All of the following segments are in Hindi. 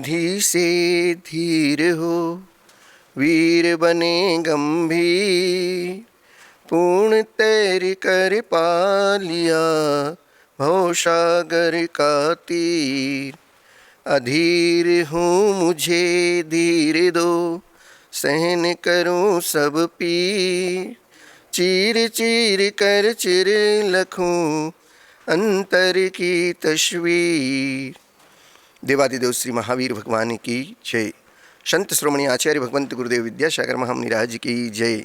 निधि से धीर हो, वीर बने गंभीर। पूर्ण तैर कर पा लिया भवसागर का तीर। अधीर हूँ मुझे धीर दो, सहन करूँ सब पीर। चीर चीर कर चिर लखूँ अंतर की तस्वीर। देवादिदेव श्री महावीर भगवान की जय। संत श्रोमणी आचार्य भगवंत गुरुदेव विद्यासागर महामुनिराज की जय।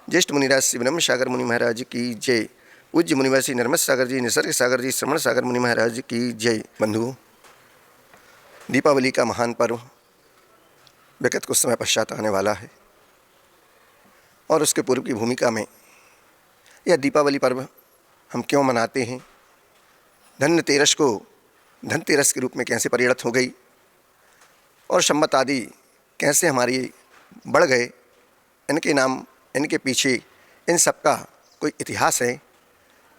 ज्येष्ठ मुनिराज श्री ब्रह्म सागर मुनि महाराज की जय। पूज्य मुनिवर श्री नर्मद सागर जी, निसर्ग सागर जी, श्रवण सागर मुनि महाराज की जय। बंधुओं, दीपावली का महान पर्व विगत कुछ समय पश्चात आने वाला है और उसके पूर्व की भूमिका में यह दीपावली पर्व हम क्यों मनाते हैं, धनतेरस को धनतेरस के रूप में कैसे परिणत हो गई और संवत आदि कैसे हमारी बढ़ गए, इनके नाम, इनके पीछे इन सब का कोई इतिहास है।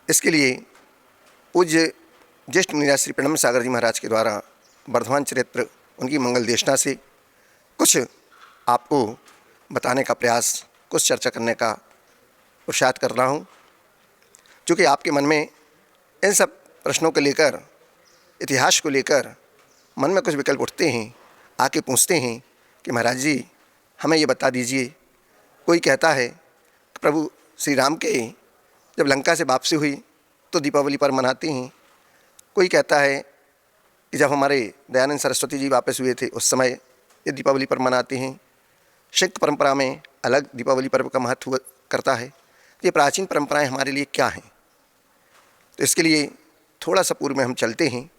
इसके लिए पूज्य ज्येष्ठ मुनिराज श्री प्रणम सागर जी महाराज के द्वारा वर्धमान चरित्र, उनकी मंगल देशना से कुछ आपको बताने का प्रयास, कुछ चर्चा करने का पुरुषार्थ कर रहा हूँ। चूँकि आपके मन में इन सब प्रश्नों को लेकर, इतिहास को लेकर मन में कुछ विकल्प उठते हैं, आके पूछते हैं कि महाराज जी हमें ये बता दीजिए। कोई कहता है कि प्रभु श्री राम के जब लंका से वापसी हुई तो दीपावली पर मनाते हैं। कोई कहता है कि जब हमारे दयानंद सरस्वती जी वापस हुए थे उस समय ये दीपावली पर मनाते हैं। सिख परंपरा में अलग दीपावली पर्व का महत्व करता है। ये प्राचीन परंपराएं हमारे लिए क्या हैं, तो इसके लिए थोड़ा सा पूर्व में हम चलते हैं।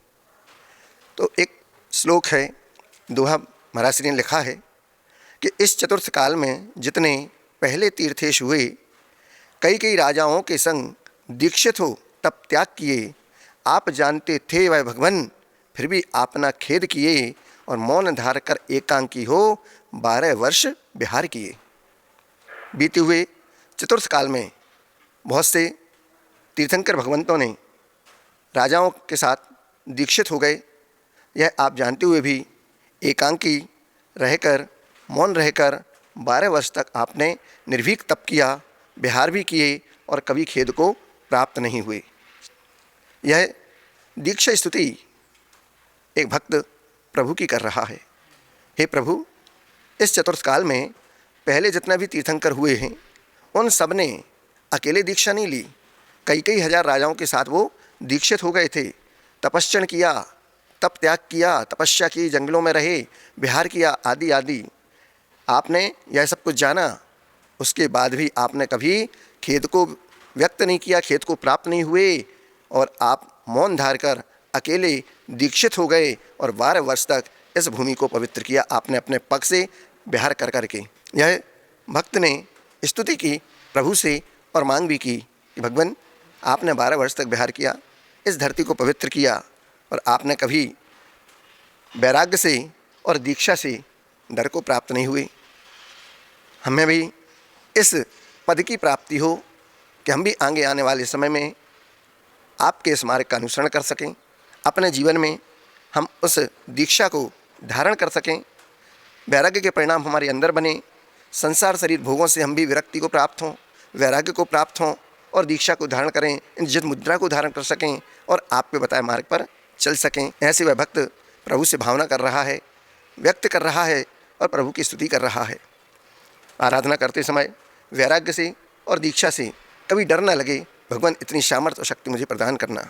तो एक श्लोक है, दोहा महाराज श्री ने लिखा है कि इस चतुर्थ काल में जितने पहले तीर्थेश हुए, कई कई राजाओं के संग दीक्षित हो तब त्याग किए। आप जानते थे वह भगवान, फिर भी आपना खेद किए। और मौन धार कर एकांकी हो 12 वर्ष विहार किए। बीते हुए चतुर्थ काल में बहुत से तीर्थंकर भगवंतों ने राजाओं के साथ दीक्षित हो गए। यह आप जानते हुए भी एकांकी रहकर, मौन रहकर 12 वर्ष तक आपने निर्भीक तप किया, विहार भी किए और कभी खेद को प्राप्त नहीं हुए। यह दीक्षा स्तुति एक भक्त प्रभु की कर रहा है। हे प्रभु, इस चतुर्थ काल में पहले जितना भी तीर्थंकर हुए हैं उन सब ने अकेले दीक्षा नहीं ली, कई कई हजार राजाओं के साथ वो दीक्षित हो गए थे। तपस्चन किया, तप त्याग किया, तपस्या की, जंगलों में रहे, विहार किया, आदि आदि। आपने यह सब कुछ जाना, उसके बाद भी आपने कभी खेद को व्यक्त नहीं किया, खेद को प्राप्त नहीं हुए और आप मौन धार कर अकेले दीक्षित हो गए और 12 वर्ष तक इस भूमि को पवित्र किया आपने अपने पग से विहार कर करके। यह भक्त ने स्तुति की प्रभु से और मांग भी की कि भगवान, आपने 12 वर्ष तक विहार किया, इस धरती को पवित्र किया और आपने कभी वैराग्य से और दीक्षा से डर को प्राप्त नहीं हुए। हमें भी इस पद की प्राप्ति हो कि हम भी आगे आने वाले समय में आपके इस मार्ग का अनुसरण कर सकें, अपने जीवन में हम उस दीक्षा को धारण कर सकें, वैराग्य के परिणाम हमारे अंदर बने, संसार शरीर भोगों से हम भी विरक्ति को प्राप्त हों, वैराग्य को प्राप्त हों और दीक्षा को धारण करें, इन जित मुद्रा को धारण कर सकें और आपके बताए मार्ग पर चल सकें। ऐसे वह भक्त प्रभु से भावना कर रहा है, व्यक्त कर रहा है और प्रभु की स्तुति कर रहा है। आराधना करते समय वैराग्य से और दीक्षा से कभी डर न लगे, भगवान इतनी सामर्थ्य और शक्ति मुझे प्रदान करना।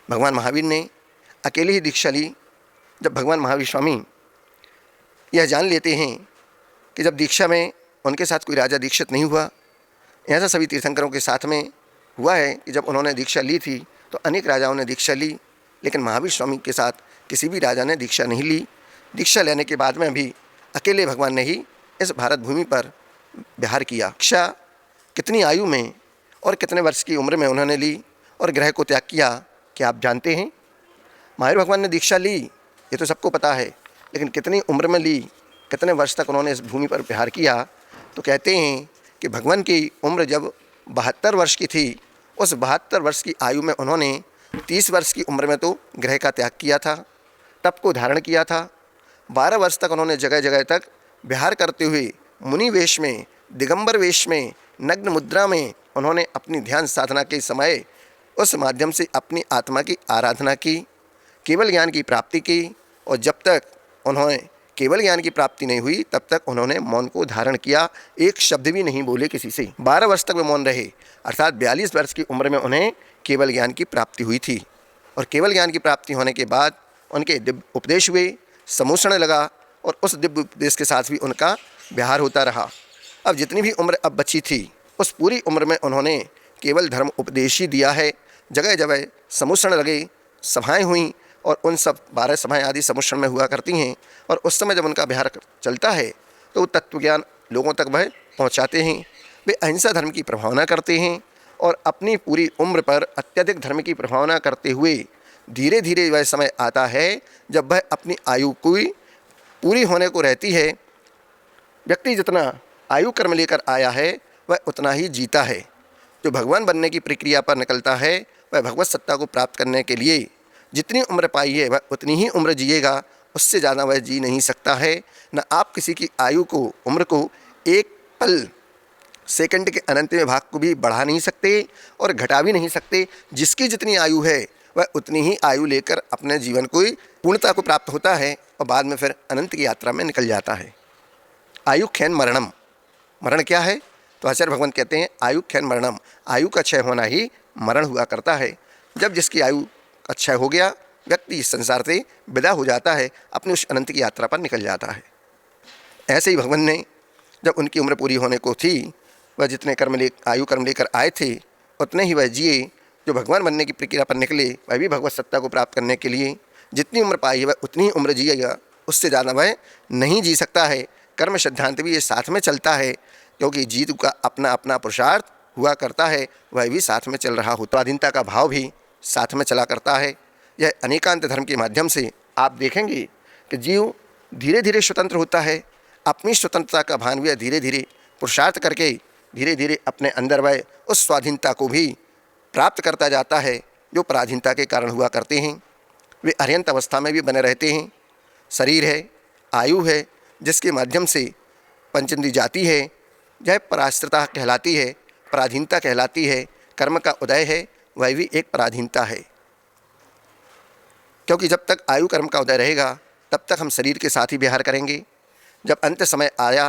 भगवान महावीर ने अकेले ही दीक्षा ली। जब भगवान महावीर स्वामी यह जान लेते हैं कि जब दीक्षा में उनके साथ कोई राजा दीक्षित नहीं हुआ, ऐसा सभी तीर्थंकरों के साथ में हुआ है कि जब उन्होंने दीक्षा ली थी तो अनेक राजाओं ने दीक्षा ली, लेकिन महावीर स्वामी के साथ किसी भी राजा ने दीक्षा नहीं ली। दीक्षा लेने के बाद में भी अकेले भगवान ने ही इस भारत भूमि पर विहार किया। दीक्षा कितनी आयु में और कितने वर्ष की उम्र में उन्होंने ली और ग्रह को त्याग किया, क्या आप जानते हैं? महावीर भगवान ने दीक्षा ली, ये तो सबको पता है, लेकिन कितनी उम्र में ली, कितने वर्ष तक उन्होंने इस भूमि पर विहार किया? तो कहते हैं कि भगवान की उम्र जब 72 वर्ष की थी, उस 72 वर्ष की आयु में उन्होंने 30 वर्ष की उम्र में तो ग्रह का त्याग किया था, तप को धारण किया था, 12 वर्ष तक उन्होंने जगह जगह तक विहार करते हुए मुनि वेश में, दिगंबर वेश में, नग्न मुद्रा में उन्होंने अपनी ध्यान साधना के समय उस माध्यम से अपनी आत्मा की आराधना की, केवल ज्ञान की प्राप्ति की। और जब तक उन्होंने केवल ज्ञान की प्राप्ति नहीं हुई तब तक उन्होंने मौन को धारण किया, एक शब्द भी नहीं बोले किसी से। 12 वर्ष तक वे मौन रहे, अर्थात 42 वर्ष की उम्र में उन्हें केवल ज्ञान की प्राप्ति हुई थी। और केवल ज्ञान की प्राप्ति होने के बाद उनके दिव्य उपदेश हुए, समोषण लगा और उस दिव्य उपदेश के साथ भी उनका विहार होता रहा। अब जितनी भी उम्र अब बची थी उस पूरी उम्र में उन्होंने केवल धर्म उपदेश ही दिया है। जगह जगह समोषण लगे, सभाएं हुई और उन सब 12 सभाएं आदि समोषण में हुआ करती हैं। और उस समय जब उनका विहार चलता है तो वो तत्वज्ञान लोगों तक वह पहुंचाते हैं। वे अहिंसा धर्म की प्रभावना करते हैं और अपनी पूरी उम्र पर अत्यधिक धर्म की प्रभावना करते हुए धीरे धीरे वह समय आता है जब वह अपनी आयु को पूरी होने को रहती है। व्यक्ति जितना आयु कर्म लेकर आया है वह उतना ही जीता है। जो भगवान बनने की प्रक्रिया पर निकलता है वह भगवत सत्ता को प्राप्त करने के लिए जितनी उम्र पाई है वह उतनी ही उम्र जिएगा, उससे ज़्यादा वह जी नहीं सकता है। न आप किसी की आयु को, उम्र को एक पल, सेकंड के अनंतवें भाग को भी बढ़ा नहीं सकते और घटा भी नहीं सकते। जिसकी जितनी आयु है वह उतनी ही आयु लेकर अपने जीवन को पूर्णता को प्राप्त होता है और बाद में फिर अनंत की यात्रा में निकल जाता है। आयु क्षैन मरणम, मरण क्या है? तो आचार्य भगवान कहते हैं आयु क्षैन मरणम, आयु का क्षय होना ही मरण हुआ करता है। जब जिसकी आयु का क्षय हो गया व्यक्ति इस संसार से विदा हो जाता है, अपनी उस अनंत की यात्रा पर निकल जाता है। ऐसे ही भगवान ने जब उनकी उम्र पूरी होने को थी, वह जितने आयु कर्म लेकर आए थे उतने ही वह जिए। जो भगवान बनने की प्रक्रिया पर निकले वह भी भगवत सत्ता को प्राप्त करने के लिए जितनी उम्र पाई है वह उतनी ही उम्र जिएगा, उससे ज़्यादा वह नहीं जी सकता है। कर्म सिद्धांत भी ये साथ में चलता है, क्योंकि जीव का अपना अपना पुरुषार्थ हुआ करता है, वह भी साथ में चल रहा होता। स्वाधीनता का भाव भी साथ में चला करता है। यह अनेकांत धर्म के माध्यम से आप देखेंगे कि जीव धीरे धीरे स्वतंत्र होता है। अपनी स्वतंत्रता का भान भी धीरे धीरे पुरुषार्थ करके धीरे धीरे अपने अंदर वह उस स्वाधीनता को भी प्राप्त करता जाता है जो पराधीनता के कारण हुआ करते हैं। वे अरिहंत अवस्था में भी बने रहते हैं। शरीर है, आयु है, जिसके माध्यम से पंचेंद्रिय जाती है, यह पराश्रिता कहलाती है, पराधीनता कहलाती है। कर्म का उदय है, वह भी एक पराधीनता है, क्योंकि जब तक आयु कर्म का उदय रहेगा तब तक हम शरीर के साथ ही विहार करेंगे। जब अंत समय आया,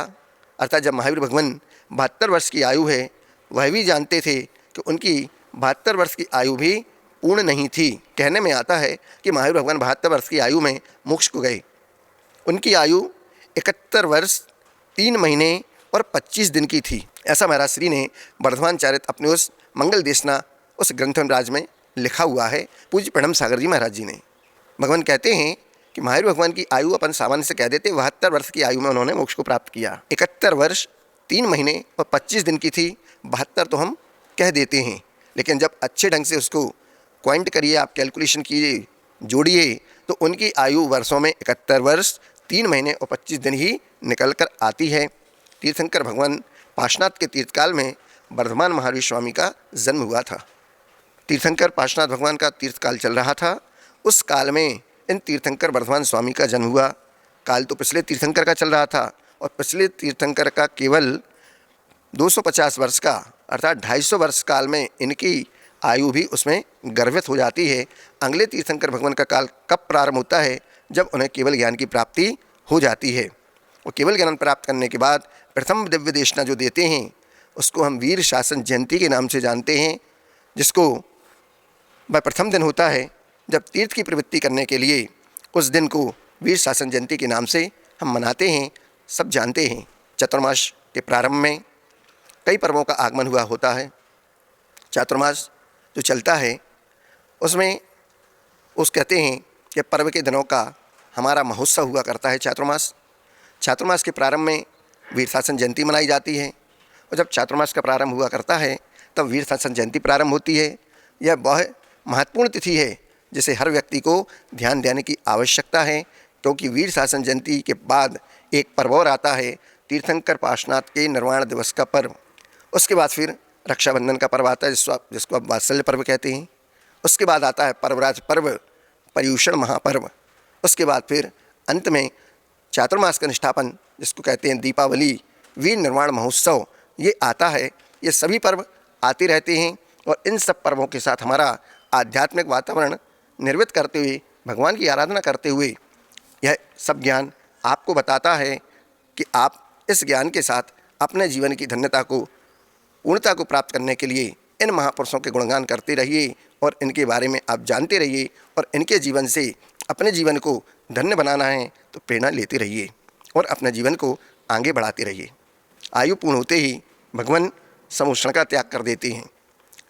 अर्थात जब महावीर भगवान 72 वर्ष की आयु है, वह भी जानते थे कि उनकी 72 वर्ष की आयु भी पूर्ण नहीं थी। कहने में आता है कि महावीर भगवान 72 वर्ष की आयु में मोक्ष को गए। उनकी आयु 71 वर्ष 3 महीने और 25 दिन की थी। ऐसा महाराज श्री ने वर्धमान चारित अपने उस मंगल देशना उस ग्रंथराज में लिखा हुआ है, पूज्य प्रणम सागर जी महाराज जी ने। भगवान कहते हैं कि महावीर भगवान की आयु अपन सामान्य से कह देते 72 वर्ष की आयु में उन्होंने मोक्ष को प्राप्त किया। 71 वर्ष 3 महीने और 25 दिन की थी। 72 तो हम कह देते हैं, लेकिन जब अच्छे ढंग से उसको क्वांट करिए, आप कैलकुलेशन कीजिए, जोड़िए, तो उनकी आयु वर्षों में 71 वर्ष 3 महीने और 25 दिन ही निकल कर आती है। तीर्थंकर भगवान पार्श्वनाथ के तीर्थकाल में वर्धमान महावीर स्वामी का जन्म हुआ था। तीर्थंकर पार्श्वनाथ भगवान का तीर्थकाल चल रहा था। उस काल में इन तीर्थंकर वर्धमान स्वामी का जन्म हुआ। काल तो पिछले तीर्थंकर का चल रहा था और पिछले तीर्थंकर का केवल 250 वर्ष का, अर्थात 250 वर्ष काल में इनकी आयु भी उसमें गर्भित हो जाती है। अगले तीर्थंकर भगवान का काल कब प्रारंभ होता है? जब उन्हें केवल ज्ञान की प्राप्ति हो जाती है। और केवल ज्ञान प्राप्त करने के बाद प्रथम दिव्य देशना जो देते हैं उसको हम वीर शासन जयंती के नाम से जानते हैं, जिसको वह प्रथम दिन होता है जब तीर्थ की प्रवृत्ति करने के लिए उस दिन को वीर शासन जयंती के नाम से हम मनाते हैं। सब जानते हैं चातुर्मास के प्रारंभ में कई पर्वों का आगमन हुआ होता है। चातुर्मास जो चलता है उसमें कहते हैं कि पर्व के दिनों का हमारा महोत्सव हुआ करता है। चातुर्मास के प्रारंभ में वीर शासन जयंती मनाई जाती है और जब चातुर्मास का प्रारंभ हुआ करता है तब वीर शासन जयंती प्रारंभ होती है। यह बहुत महत्वपूर्ण तिथि है जिसे हर व्यक्ति को ध्यान देने की आवश्यकता है, क्योंकि वीर शासन जयंती के बाद एक पर्व और आता है, तीर्थंकर पार्श्वनाथ के निर्वाण दिवस का पर्व। उसके बाद फिर रक्षाबंधन का पर्व आता है जिसको आप वात्सल्य पर्व कहते हैं। उसके बाद आता है पर्वराज पर्व, पर्युषण महापर्व। उसके बाद फिर अंत में चातुर्मास का निष्ठापन, जिसको कहते हैं दीपावली, वीर निर्वाण महोत्सव, ये आता है। ये सभी पर्व आते रहते हैं और इन सब पर्वों के साथ हमारा आध्यात्मिक वातावरण निर्मित करते हुए, भगवान की आराधना करते हुए, यह सब ज्ञान आपको बताता है कि आप इस ज्ञान के साथ अपने जीवन की धन्यता को, पूर्णता को प्राप्त करने के लिए इन महापुरुषों के गुणगान करते रहिए और इनके बारे में आप जानते रहिए और इनके जीवन से अपने जीवन को धन्य बनाना है तो प्रेरणा लेते रहिए और अपने जीवन को आगे बढ़ाते रहिए। आयु पूर्ण होते ही भगवान समूषण का त्याग कर देते हैं।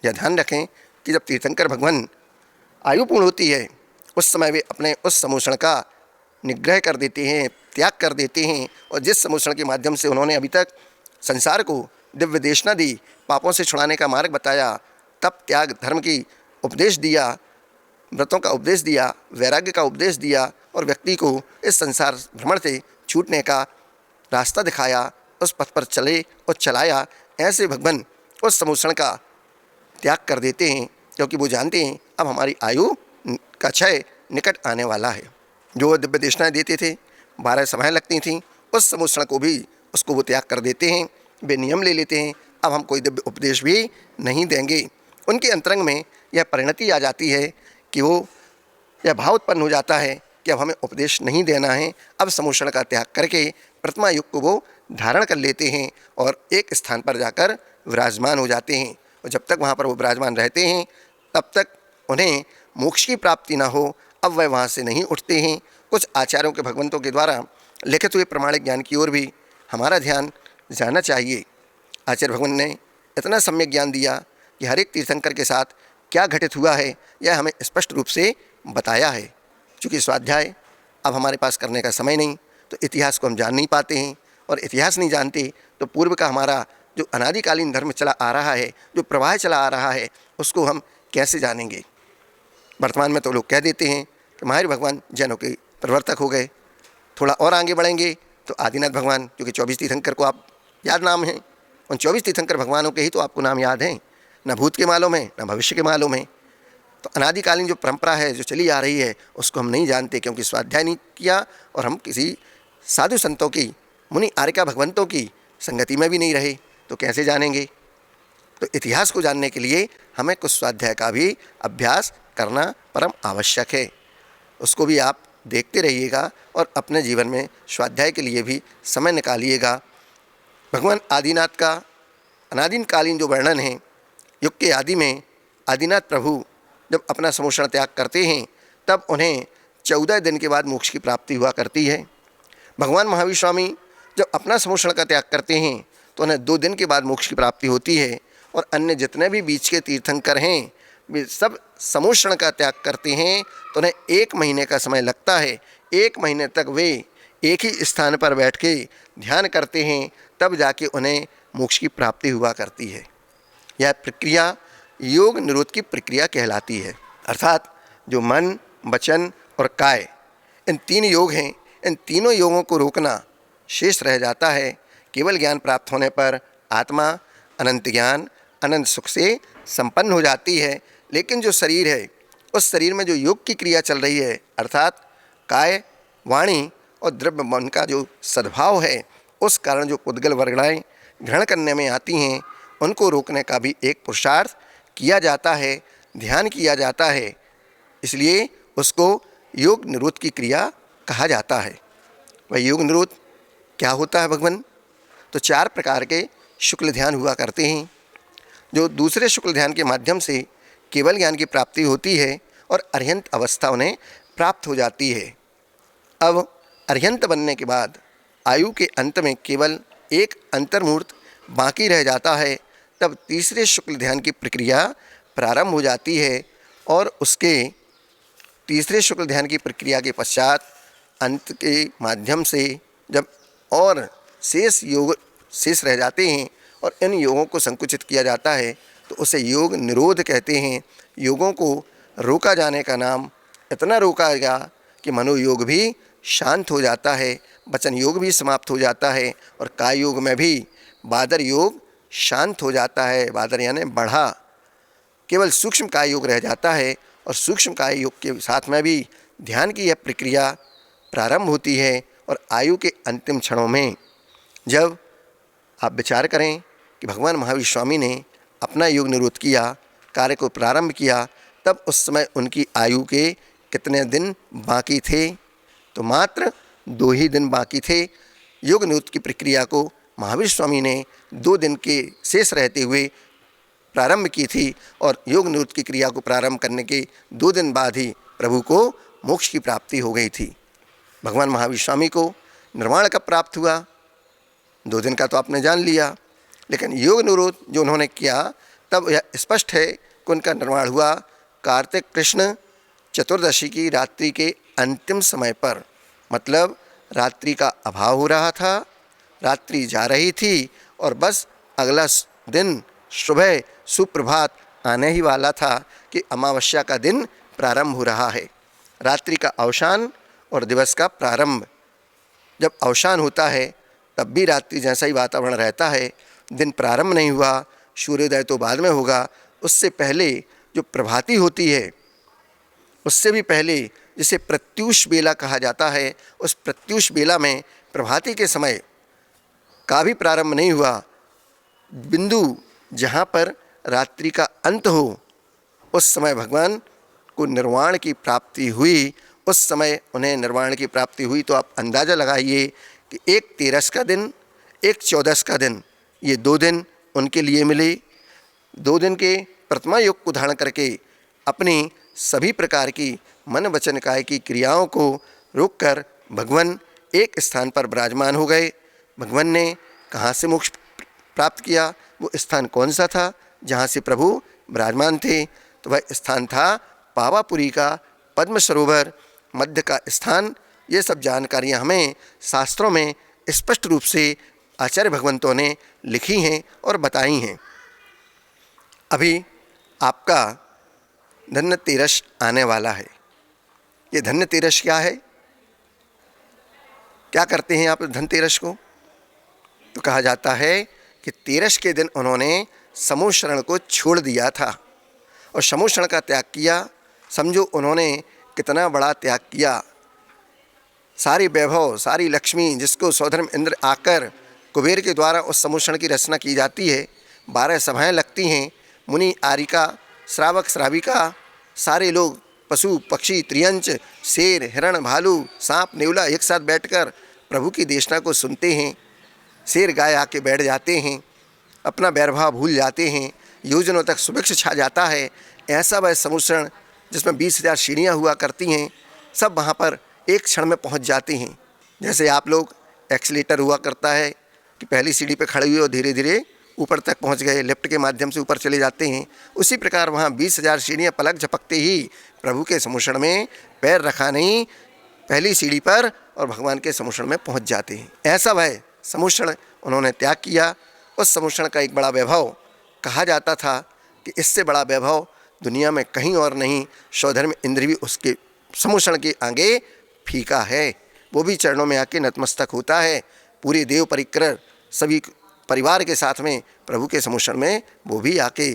यह ध्यान रखें कि जब तीर्थंकर भगवान आयु पूर्ण होती है उस समय वे अपने उस समूषण का निग्रह कर देते हैं, त्याग कर देते हैं। और जिस समूषण के माध्यम से उन्होंने अभी तक संसार को दिव्य देशना दी, पापों से छुड़ाने का मार्ग बताया, तप त्याग धर्म की उपदेश दिया, व्रतों का उपदेश दिया, वैराग्य का उपदेश दिया और व्यक्ति को इस संसार भ्रमण से छूटने का रास्ता दिखाया, उस पथ पर चले और चलाया, ऐसे भगवान उस समूषण का त्याग कर देते हैं क्योंकि वो जानते हैं अब हमारी आयु का क्षय निकट आने वाला है। जो दिव्य देशनाएँ देते थे, 12 सभाएँ लगती थीं, उस समूषण को भी उसको वो त्याग कर देते हैं। वे नियम ले लेते हैं, अब हम कोई दिव्य उपदेश भी नहीं देंगे। उनके अंतरंग में यह परिणति आ जाती है कि वो यह भाव उत्पन्न हो जाता है कि अब हमें उपदेश नहीं देना है। अब समूषण का त्याग करके प्रतिमा युग को वो धारण कर लेते हैं और एक स्थान पर जाकर विराजमान हो जाते हैं। और जब तक वहाँ पर वो विराजमान रहते हैं तब तक उन्हें मोक्ष की प्राप्ति ना हो, अब वह वहाँ से नहीं उठते हैं। कुछ आचार्यों के, भगवंतों के द्वारा लिखित हुए प्रमाणिक ज्ञान की ओर भी हमारा ध्यान जाना चाहिए। आचार्य भगवान ने इतना सम्यक ज्ञान दिया कि हर एक तीर्थंकर के साथ क्या घटित हुआ है यह हमें स्पष्ट रूप से बताया है। चूँकि स्वाध्याय अब हमारे पास करने का समय नहीं, तो इतिहास को हम जान नहीं पाते हैं और इतिहास नहीं जानते तो पूर्व का हमारा जो अनादिकालीन धर्म चला आ रहा है, जो प्रवाह चला आ रहा है, उसको हम कैसे जानेंगे। वर्तमान में तो लोग कह देते हैं कि महावीर भगवान जैनों के प्रवर्तक हो गए। थोड़ा और आगे बढ़ेंगे तो आदिनाथ भगवान, क्योंकि 24 तीर्थंकर को आप याद नाम हैं, उन 24 तीर्थंकर भगवानों के ही तो आपको नाम याद हैं, न भूत के मालूम है न भविष्य के मालूम है। तो अनादिकालीन जो परंपरा है, जो चली आ रही है, उसको हम नहीं जानते क्योंकि स्वाध्याय नहीं किया और हम किसी साधु संतों की, मुनि आर्यका भगवंतों की संगति में भी नहीं रहे, तो कैसे जानेंगे। तो इतिहास को जानने के लिए हमें कुछ स्वाध्याय का भी अभ्यास करना परम आवश्यक है। उसको भी आप देखते रहिएगा और अपने जीवन में स्वाध्याय के लिए भी समय निकालिएगा। भगवान आदिनाथ का अनादिकालीन जो वर्णन है, युग के आदि में आदिनाथ प्रभु जब अपना समूषण त्याग करते हैं तब उन्हें 14 दिन के बाद मोक्ष की प्राप्ति हुआ करती है। भगवान महावीर स्वामी जब अपना समूषण का त्याग करते हैं तो उन्हें 2 दिन के बाद मोक्ष की प्राप्ति होती है। और अन्य जितने भी बीच के तीर्थंकर हैं वे सब समूषण का त्याग करते हैं तो उन्हें 1 महीने का समय लगता है। 1 महीने तक वे एक ही स्थान पर बैठ के ध्यान करते हैं, तब जाके उन्हें मोक्ष की प्राप्ति हुआ करती है। यह प्रक्रिया योग निरोध की प्रक्रिया कहलाती है। अर्थात जो मन, वचन और काय, इन 3 योग हैं, इन तीनों योगों को रोकना शेष रह जाता है। केवल ज्ञान प्राप्त होने पर आत्मा अनंत ज्ञान, अनंत सुख से संपन्न हो जाती है। लेकिन जो शरीर है, उस शरीर में जो योग की क्रिया चल रही है, अर्थात काय, वाणी और द्रव्य मन का जो सद्भाव है, उस कारण जो पुद्गल वर्गणाएँ ग्रहण करने में आती हैं, उनको रोकने का भी एक पुरुषार्थ किया जाता है, ध्यान किया जाता है। इसलिए उसको योग निरोध की क्रिया कहा जाता है। वह योग निरोध क्या होता है भगवान? तो 4 प्रकार के शुक्ल ध्यान हुआ करते हैं। जो दूसरे शुक्ल ध्यान के माध्यम से केवल ज्ञान की प्राप्ति होती है और अर्हंत अवस्था उन्हें प्राप्त हो जाती है। अब अर्हंत बनने के बाद आयु के अंत में केवल एक अंतर्मूर्त बाकी रह जाता है। तब तीसरे शुक्ल ध्यान की प्रक्रिया प्रारंभ हो जाती है और उसके तीसरे शुक्ल ध्यान की प्रक्रिया के पश्चात अंत के माध्यम से जब और शेष योग शेष रह जाते हैं और इन योगों को संकुचित किया जाता है तो उसे योग निरोध कहते हैं। योगों को रोका जाने का नाम इतना रोका गया कि मनोयोग भी शांत हो जाता है, वचन योग भी समाप्त हो जाता है और काय योग में भी बादर योग शांत हो जाता है। बादर यानी बढ़ा, केवल सूक्ष्म काय योग रह जाता है और सूक्ष्म काय योग के साथ में भी ध्यान की यह प्रक्रिया प्रारंभ होती है और आयु के अंतिम क्षणों में जब आप विचार करें कि भगवान महावीर स्वामी ने अपना योग निरोध किया, कार्य को प्रारंभ किया, तब उस समय उनकी आयु के कितने दिन बाकी थे? तो मात्र 2 ही दिन बाकी थे। योग निरोध की प्रक्रिया को महावीर स्वामी ने 2 दिन के शेष रहते हुए प्रारंभ की थी और योग निरोध की क्रिया को प्रारंभ करने के 2 दिन बाद ही प्रभु को मोक्ष की प्राप्ति हो गई थी। भगवान महावीर स्वामी को निर्वाण कब प्राप्त हुआ? 2 दिन का तो आपने जान लिया, लेकिन योग निरोध जो उन्होंने किया तब यह स्पष्ट है कि उनका निर्वाण हुआ कार्तिक कृष्ण चतुर्दशी की रात्रि के अंतिम समय पर। मतलब रात्रि का अभाव हो रहा था, रात्रि जा रही थी और बस अगला दिन सुबह सुप्रभात आने ही वाला था कि अमावस्या का दिन प्रारंभ हो रहा है। रात्रि का अवसान और दिवस का प्रारंभ। जब अवसान होता है तब भी रात्रि जैसा ही वातावरण रहता है, दिन प्रारंभ नहीं हुआ, सूर्योदय तो बाद में होगा। उससे पहले जो प्रभाती होती है, उससे भी पहले जिसे प्रत्यूष बेला कहा जाता है, उस प्रत्यूष बेला में प्रभाती के समय का भी प्रारंभ नहीं हुआ। बिंदु जहाँ पर रात्रि का अंत हो, उस समय भगवान को निर्वाण की प्राप्ति हुई। उस समय उन्हें निर्वाण की प्राप्ति हुई तो आप अंदाज़ा लगाइए कि एक 13 का दिन, एक 14 का दिन, ये 2 दिन उनके लिए मिले। 2 दिन के प्रथमा योग को धारण करके अपनी सभी प्रकार की मन वचन काय की क्रियाओं को रोककर भगवान एक स्थान पर विराजमान हो गए। भगवान ने कहाँ से मोक्ष प्राप्त किया? वो स्थान कौन सा था जहाँ से प्रभु विराजमान थे? तो वह स्थान था पावापुरी का पद्म सरोवर, मध्य का स्थान। ये सब जानकारियाँ हमें शास्त्रों में स्पष्ट रूप से आचार्य भगवंतों ने लिखी हैं और बताई हैं। अभी आपका धनतेरस आने वाला है। ये धनतेरस क्या है? क्या करते हैं आप धनतेरस को? तो कहा जाता है कि तेरस के दिन उन्होंने समूह को छोड़ दिया था और समूह का त्याग किया। समझो उन्होंने कितना बड़ा त्याग किया। सारी वैभव, सारी लक्ष्मी जिसको सौधर्म इंद्र आकर कुबेर के द्वारा उस समूह की रचना की जाती है, 12 सभाएं लगती हैं, मुनि आरिका, श्रावक श्राविका, सारे लोग, पशु पक्षी त्रियंच, शेर हिरण भालू सांप नेवला एक साथ बैठकर प्रभु की देशना को सुनते हैं। शेर गाय आके बैठ जाते हैं, अपना वैरभाव भूल जाते हैं, योजनों तक सुभिक्ष छा जाता है। ऐसा वह समूह जिसमें 20,000 सीढ़ियाँ हुआ करती हैं, सब वहाँ पर एक क्षण में पहुँच जाते हैं। जैसे आप लोग एक्सीलेटर हुआ करता है कि पहली सीढ़ी पे खड़े हुए और धीरे धीरे ऊपर तक पहुंच गए, लिफ्ट के माध्यम से ऊपर चले जाते हैं। उसी प्रकार वहाँ 20,000 सीढ़ियाँ पलक झपकते ही प्रभु के समूषण में पैर रखा नहीं, पहली सीढ़ी पर और भगवान के समूषण में पहुंच जाते हैं। ऐसा वह समूषण उन्होंने त्याग किया। उस समूषण का एक बड़ा वैभव कहा जाता था कि इससे बड़ा वैभव दुनिया में कहीं और नहीं। सौधर्म इंद्र भी उसके समूषण के आगे फीका है। वो भी चरणों में आके नतमस्तक होता है। पूरे देव परिकर सभी परिवार के साथ में प्रभु के समूषण में वो भी आके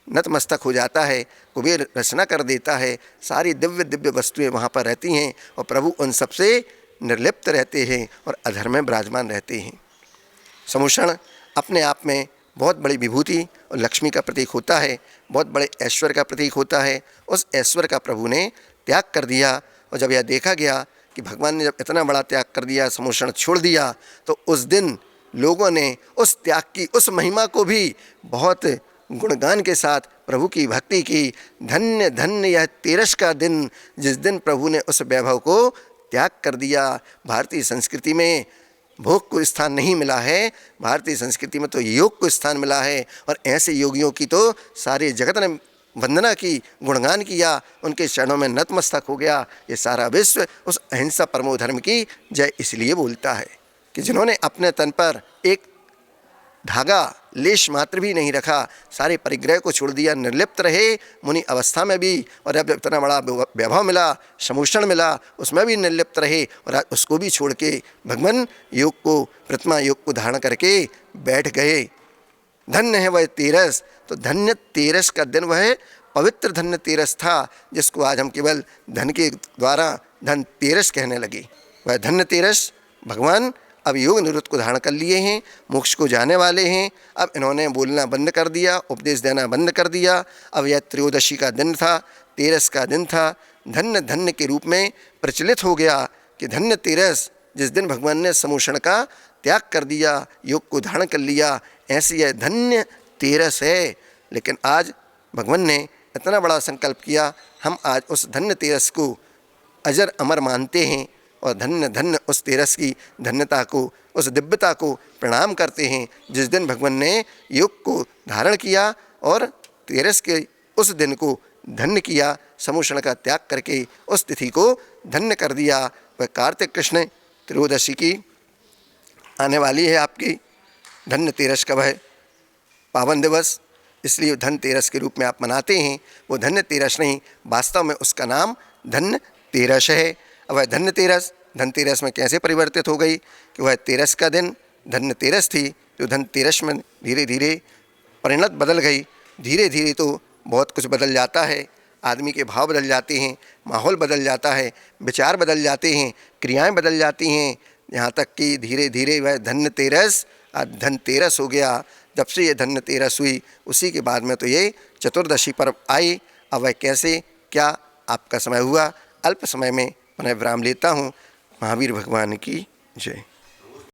नतमस्तक हो जाता है। कुबेर रचना कर देता है, सारी दिव्य दिव्य वस्तुएं वहाँ पर रहती हैं और प्रभु उन सबसे निर्लिप्त रहते हैं और अधर में विराजमान रहते हैं। समूषण अपने आप में बहुत बड़ी विभूति और लक्ष्मी का प्रतीक होता है, बहुत बड़े ऐश्वर्य का प्रतीक होता है। उस ऐश्वर्य का प्रभु ने त्याग कर दिया और जब यह देखा गया कि भगवान ने जब इतना बड़ा त्याग कर दिया, समूषण छोड़ दिया, तो उस दिन लोगों ने उस त्याग की, उस महिमा को भी बहुत गुणगान के साथ प्रभु की भक्ति की। धन्य धन्य यह तेरस का दिन, जिस दिन प्रभु ने उस वैभव को त्याग कर दिया। भारतीय संस्कृति में भोग को स्थान नहीं मिला है, भारतीय संस्कृति में तो योग को स्थान मिला है। और ऐसे योगियों की तो सारे जगत ने वंदना की, गुणगान किया, उनके चरणों में नतमस्तक हो गया। ये सारा विश्व उस अहिंसा परमो धर्म की जय इसलिए बोलता है कि जिन्होंने अपने तन पर एक धागा लेश मात्र भी नहीं रखा, सारे परिग्रह को छोड़ दिया, निर्लिप्त रहे मुनि अवस्था में भी, और अब इतना बड़ा वैभव मिला, समूषण मिला, उसमें भी निर्लिप्त रहे और उसको भी छोड़ के भगवान योग को, प्रतिमा योग को धारण करके बैठ गए। धन्य है वह तेरस। तो धन्य तेरस का दिन वह पवित्र धन्य तेरस था, जिसको आज हम केवल धन के द्वारा धन तेरस कहने लगे। वह धन्य तेरस भगवान अब योग निवृत्त को धारण कर लिए हैं, मोक्ष को जाने वाले हैं। अब इन्होंने बोलना बंद कर दिया, उपदेश देना बंद कर दिया। अब यह त्रयोदशी का दिन था, तेरस का दिन था, धन्य धन्य के रूप में प्रचलित हो गया कि धन्य तेरस, जिस दिन भगवान ने समूषण का त्याग कर दिया, योग को धारण कर लिया, ऐसी यह धन्य तेरस है। लेकिन आज भगवान ने इतना बड़ा संकल्प किया, हम आज उस धन्य तेरस को अजर अमर मानते हैं और धन्य धन्य उस तेरस की धन्यता को, उस दिव्यता को प्रणाम करते हैं, जिस दिन भगवान ने योग को धारण किया और तेरस के उस दिन को धन्य किया, समूषण का त्याग करके उस तिथि को धन्य कर दिया। वह कार्तिक कृष्ण त्रयोदशी की आने वाली है आपकी धन्य तेरस का वह पावन दिवस, इसलिए धनतेरस के रूप में आप मनाते हैं। वो धन्य तेरस नहीं, वास्तव में उसका नाम धन्य तेरस है। अब वह धनतेरस में कैसे परिवर्तित हो गई कि वह तेरस का दिन धन्य तेरस थी, जो धनतेरस में धीरे धीरे परिणत बदल गई। धीरे धीरे तो बहुत कुछ बदल जाता है, आदमी के भाव बदल जाते हैं, माहौल बदल जाता है, विचार बदल जाते हैं, क्रियाएं बदल जाती हैं, यहाँ तक कि धीरे धीरे वह धन्य तेरस धनतेरस हो गया। जब से ये धन्य तेरस हुई, उसी के बाद में तो ये चतुर्दशी पर्व आई। अब वह कैसे क्या आपका समय हुआ, अल्प समय में मैं विराम लेता हूँ। महावीर भगवान की जय।